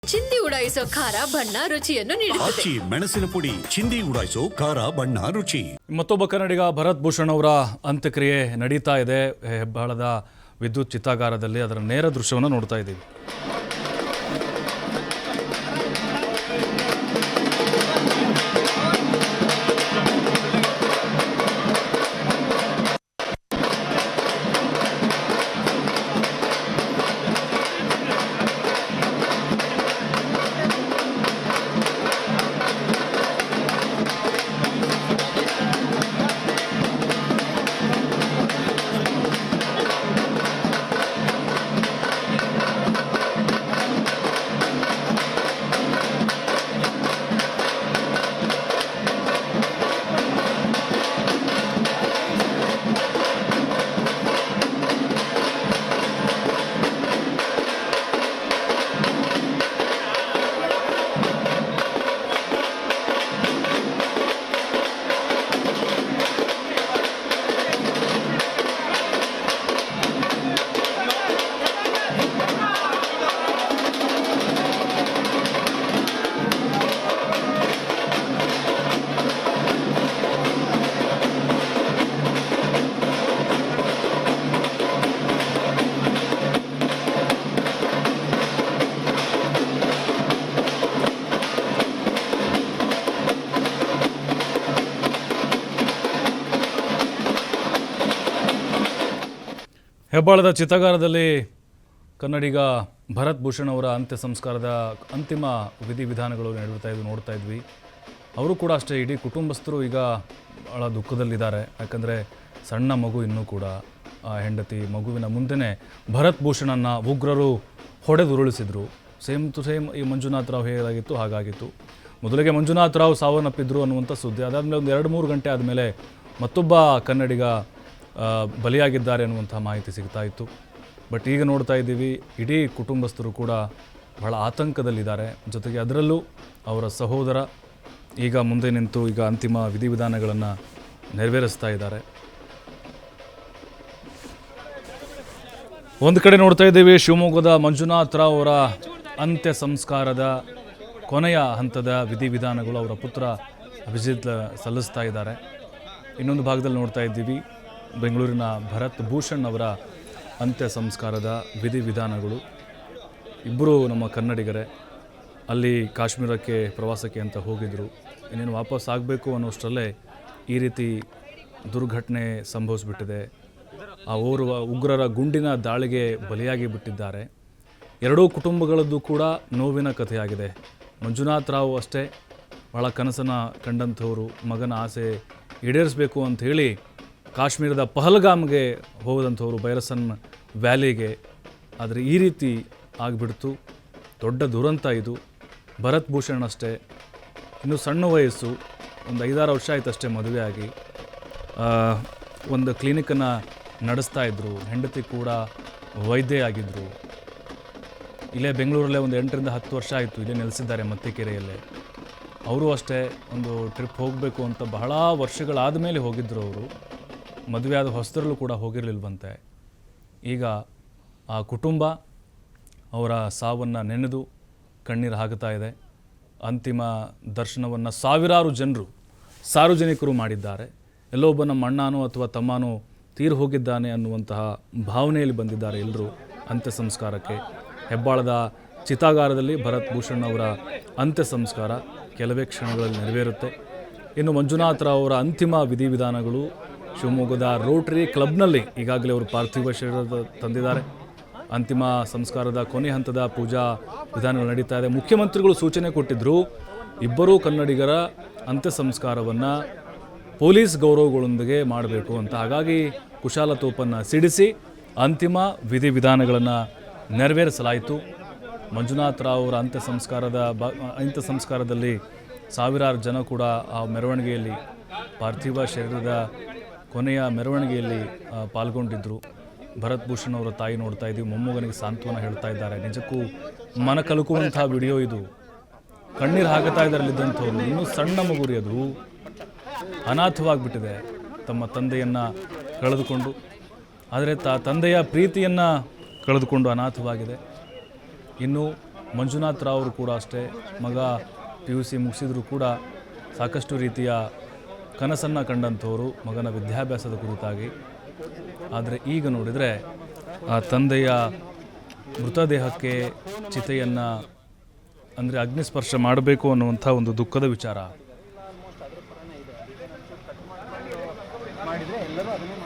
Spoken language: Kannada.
ಚಿಂದಿ ಉಡಾಯಿಸೋ ಖಾರ ಬಣ್ಣ ರುಚಿಯನ್ನು ನೀಡುತ್ತದೆ. ಆಚಿ ಮೆಣಸಿನ ಪುಡಿ ಚಿಂದಿ ಉಡಾಯಿಸೋ ಖಾರ ಬಣ್ಣ ರುಚಿ. ಮತ್ತೊಬ್ಬ ಕನ್ನಡಿಗ ಭರತ್ ಭೂಷಣ್ ಅವರ ಅಂತ್ಯಕ್ರಿಯೆ ನಡೀತಾ ಇದೆ ಹೆಬ್ಬಾಳದ ವಿದ್ಯುತ್ ಚಿತಾಗಾರದಲ್ಲಿ. ಅದರ ನೇರ ದೃಶ್ಯವನ್ನು ನೋಡ್ತಾ ಇದ್ದೀವಿ. ಹೆಬ್ಬಾಳದ ಚಿತಾಗಾರದಲ್ಲಿ ಕನ್ನಡಿಗ ಭರತ್ ಭೂಷಣ್ ಅವರ ಅಂತ್ಯ ಸಂಸ್ಕಾರದ ಅಂತಿಮ ವಿಧಿವಿಧಾನಗಳು ನೋಡ್ತಾ ಇದ್ವಿ. ಅವರು ಕೂಡ ಅಷ್ಟೇ, ಇಡೀ ಕುಟುಂಬಸ್ಥರು ಈಗ ಭಾಳ ದುಃಖದಲ್ಲಿದ್ದಾರೆ. ಯಾಕಂದರೆ ಸಣ್ಣ ಮಗು ಇನ್ನೂ ಕೂಡ ಹೆಂಡತಿ ಮಗುವಿನ ಮುಂದೆನೇ ಭರತ್ ಭೂಷಣನ್ನು ಉಗ್ರರು ಹೊಡೆದುರುಳಿಸಿದರು. ಸೇಮ್ ಟು ಸೇಮ್ ಈ ಮಂಜುನಾಥ್ ರಾವ್ ಹೇಗಾಗಿತ್ತು ಹಾಗಾಗಿತ್ತು. ಮೊದಲಿಗೆ ಮಂಜುನಾಥ್ ರಾವ್ ಸಾವನ್ನಪ್ಪಿದ್ರು ಅನ್ನುವಂಥ ಸುದ್ದಿ. ಅದಾದಮೇಲೆ ಒಂದು 2-3 ಗಂಟೆ ಆದಮೇಲೆ ಮತ್ತೊಬ್ಬ ಕನ್ನಡಿಗ ಬಲಿಯಾಗಿದ್ದಾರೆ ಅನ್ನುವಂಥ ಮಾಹಿತಿ ಸಿಗ್ತಾ ಇತ್ತು. ಬಟ್ ಈಗ ನೋಡ್ತಾ ಇದ್ದೀವಿ, ಇಡೀ ಕುಟುಂಬಸ್ಥರು ಕೂಡ ಬಹಳ ಆತಂಕದಲ್ಲಿದ್ದಾರೆ. ಜೊತೆಗೆ ಅದರಲ್ಲೂ ಅವರ ಸಹೋದರ ಈಗ ಮುಂದೆ ನಿಂತು ಈಗ ಅಂತಿಮ ವಿಧಿವಿಧಾನಗಳನ್ನು ನೆರವೇರಿಸ್ತಾ ಇದ್ದಾರೆ. ಒಂದು ಕಡೆ ನೋಡ್ತಾ ಇದ್ದೀವಿ, ಶಿವಮೊಗ್ಗದ ಮಂಜುನಾಥ್ ರಾವ್ ಅವರ ಅಂತ್ಯ ಸಂಸ್ಕಾರದ ಕೊನೆಯ ಹಂತದ ವಿಧಿವಿಧಾನಗಳು ಅವರ ಪುತ್ರ ಅಭಿಜಿತ್ ಸಲ್ಲಿಸ್ತಾ ಇದ್ದಾರೆ. ಇನ್ನೊಂದು ಭಾಗದಲ್ಲಿ ನೋಡ್ತಾ ಇದ್ದೀವಿ, ಬೆಂಗಳೂರಿನ ಭರತ್ ಭೂಷಣ್ ಅವರ ಅಂತ್ಯ ಸಂಸ್ಕಾರದ ವಿಧಿವಿಧಾನಗಳು. ಇಬ್ಬರು ನಮ್ಮ ಕನ್ನಡಿಗರೇ ಅಲ್ಲಿ ಕಾಶ್ಮೀರಕ್ಕೆ ಪ್ರವಾಸಕ್ಕೆ ಅಂತ ಹೋಗಿದ್ದರು. ಇನ್ನೇನು ವಾಪಸ್ ಆಗಬೇಕು ಅನ್ನೋಷ್ಟರಲ್ಲೇ ಈ ರೀತಿ ದುರ್ಘಟನೆ ಸಂಭವಿಸಿಬಿಟ್ಟಿದೆ. ಆ ಓರ್ವ ಉಗ್ರರ ಗುಂಡಿನ ದಾಳಿಗೆ ಬಲಿಯಾಗಿ ಬಿಟ್ಟಿದ್ದಾರೆ. ಎರಡೂ ಕುಟುಂಬಗಳದ್ದು ಕೂಡ ನೋವಿನ ಕಥೆಯಾಗಿದೆ. ಮಂಜುನಾಥ್ ರಾವ್ ಅಷ್ಟೇ, ಭಾಳ ಕನಸನ್ನು ಕಂಡಂಥವರು, ಮಗನ ಆಸೆ ಈಡೇರಿಸಬೇಕು ಅಂಥೇಳಿ ಕಾಶ್ಮೀರದ ಪಹಲ್ಗಾಮ್ಗೆ ಹೋದಂಥವ್ರು, ಬೈರಸನ್ ವ್ಯಾಲಿಗೆ. ಆದರೆ ಈ ರೀತಿ ಆಗಿಬಿಡ್ತು, ದೊಡ್ಡ ದುರಂತ ಇದು. ಭರತ್ ಭೂಷಣ್ ಅಷ್ಟೇ, ಇನ್ನೂ ಸಣ್ಣ ವಯಸ್ಸು, ಒಂದು 5-6 ವರ್ಷ ಆಯ್ತು ಅಷ್ಟೇ ಮದುವೆ ಆಗಿ. ಒಂದು ಕ್ಲಿನಿಕನ್ನು ನಡೆಸ್ತಾ ಇದ್ದರು. ಹೆಂಡತಿ ಕೂಡ ವೈದ್ಯ ಆಗಿದ್ದರು. ಇಲ್ಲೇ ಬೆಂಗಳೂರಲ್ಲೇ ಒಂದು 8-10 ವರ್ಷ ಆಯಿತು ಇಲ್ಲೇ ನೆಲೆಸಿದ್ದಾರೆ ಮತ್ತಿಕೆರೆಯಲ್ಲೇ. ಅವರು ಅಷ್ಟೇ ಒಂದು ಟ್ರಿಪ್ ಹೋಗಬೇಕು ಅಂತ ಬಹಳ ವರ್ಷಗಳಾದ ಮೇಲೆ ಹೋಗಿದ್ದರು ಅವರು. ಮದುವೆ ಆದ ಹೊಸದರಲ್ಲೂ ಕೂಡ ಹೋಗಿರಲಿಲ್ವಂತೆ. ಈಗ ಆ ಕುಟುಂಬ ಅವರ ಸಾವನ್ನು ನೆನೆದು ಕಣ್ಣೀರು ಹಾಕುತ್ತಾ ಇದೆ. ಅಂತಿಮ ದರ್ಶನವನ್ನು ಸಾವಿರಾರು ಜನರು ಸಾರ್ವಜನಿಕರು ಮಾಡಿದ್ದಾರೆ. ಎಲ್ಲೋ ಒಬ್ಬ ನಮ್ಮ ಅಣ್ಣನೋ ಅಥವಾ ತಮ್ಮನೋ ತೀರು ಹೋಗಿದ್ದಾನೆ ಅನ್ನುವಂತಹ ಭಾವನೆಯಲ್ಲಿ ಬಂದಿದ್ದಾರೆ ಎಲ್ಲರೂ ಅಂತ್ಯ ಸಂಸ್ಕಾರಕ್ಕೆ. ಹೆಬ್ಬಾಳದ ಚಿತಾಗಾರದಲ್ಲಿ ಭರತ್ ಭೂಷಣ್ ಅವರ ಅಂತ್ಯ ಸಂಸ್ಕಾರ ಕೆಲವೇ ಕ್ಷಣಗಳಲ್ಲಿ ನೆರವೇರುತ್ತೆ. ಇನ್ನು ಮಂಜುನಾಥ್ ರಾವ್ ಅವರ ಅಂತಿಮ ವಿಧಿವಿಧಾನಗಳು ಶಿವಮೊಗ್ಗದ ರೋಟರಿ ಕ್ಲಬ್ನಲ್ಲಿ ಈಗಾಗಲೇ ಅವರು ಪಾರ್ಥಿವ ಶರೀರ ತಂದಿದ್ದಾರೆ. ಅಂತಿಮ ಸಂಸ್ಕಾರದ ಕೊನೆ ಹಂತದ ಪೂಜಾ ವಿಧಾನಗಳು ನಡೀತಾ ಇದೆ. ಮುಖ್ಯಮಂತ್ರಿಗಳು ಸೂಚನೆ ಕೊಟ್ಟಿದ್ದರು, ಇಬ್ಬರೂ ಕನ್ನಡಿಗರ ಅಂತ್ಯ ಸಂಸ್ಕಾರವನ್ನು ಪೊಲೀಸ್ ಗೌರವಗಳೊಂದಿಗೆ ಮಾಡಬೇಕು ಅಂತ. ಹಾಗಾಗಿ ಕುಶಾಲ ತೋಪನ್ನು ಸಿಡಿಸಿ ಅಂತಿಮ ವಿಧಿವಿಧಾನಗಳನ್ನು ನೆರವೇರಿಸಲಾಯಿತು. ಮಂಜುನಾಥ್ ರಾವ್ ಅವರ ಅಂತ್ಯ ಸಂಸ್ಕಾರದಲ್ಲಿ ಸಾವಿರಾರು ಜನ ಕೂಡ ಆ ಮೆರವಣಿಗೆಯಲ್ಲಿ, ಪಾರ್ಥಿವ ಶರೀರದ ಕೊನೆಯ ಮೆರವಣಿಗೆಯಲ್ಲಿ ಪಾಲ್ಗೊಂಡಿದ್ದರು. ಭರತ್ ಭೂಷಣ್ ಅವರ ತಾಯಿ ನೋಡ್ತಾ ಇದ್ದೀವಿ, ಮೊಮ್ಮಗನಿಗೆ ಸಾಂತ್ವನ ಹೇಳ್ತಾ ಇದ್ದಾರೆ. ನಿಜಕ್ಕೂ ಮನ ಕಲುಕುವಂಥ ವಿಡಿಯೋ ಇದು. ಕಣ್ಣೀರು ಹಾಕುತ್ತಾ ಇದ್ದರಲ್ಲಿದ್ದಂಥವ್ರು, ಇನ್ನೂ ಸಣ್ಣ ಮಗುರಿ, ಅದು ಅನಾಥವಾಗಿಬಿಟ್ಟಿದೆ. ತಮ್ಮ ತಂದೆಯನ್ನು ಕಳೆದುಕೊಂಡು, ಆದರೆ ತಂದೆಯ ಪ್ರೀತಿಯನ್ನು ಕಳೆದುಕೊಂಡು ಅನಾಥವಾಗಿದೆ. ಇನ್ನು ಮಂಜುನಾಥ್ ರಾವ್ ಅವರು ಕೂಡ ಅಷ್ಟೇ, ಮಗ PUC ಮುಗಿಸಿದ್ರು ಕೂಡ ಸಾಕಷ್ಟು ರೀತಿಯ ಕನಸನ್ನು ಕಂಡಂಥವರು ಮಗನ ವಿದ್ಯಾಭ್ಯಾಸದ ಕುರಿತಾಗಿ. ಆದರೆ ಈಗ ನೋಡಿದರೆ ಆ ತಂದೆಯ ಮೃತದೇಹಕ್ಕೆ ಚಿತೆಯನ್ನು ಅಂದರೆ ಅಗ್ನಿಸ್ಪರ್ಶ ಮಾಡಬೇಕು ಅನ್ನುವಂಥ ಒಂದು ದುಃಖದ ವಿಚಾರ. ಮಾಡಿದರೆ ಎಲ್ಲರೂ ಅದನ್ನೇ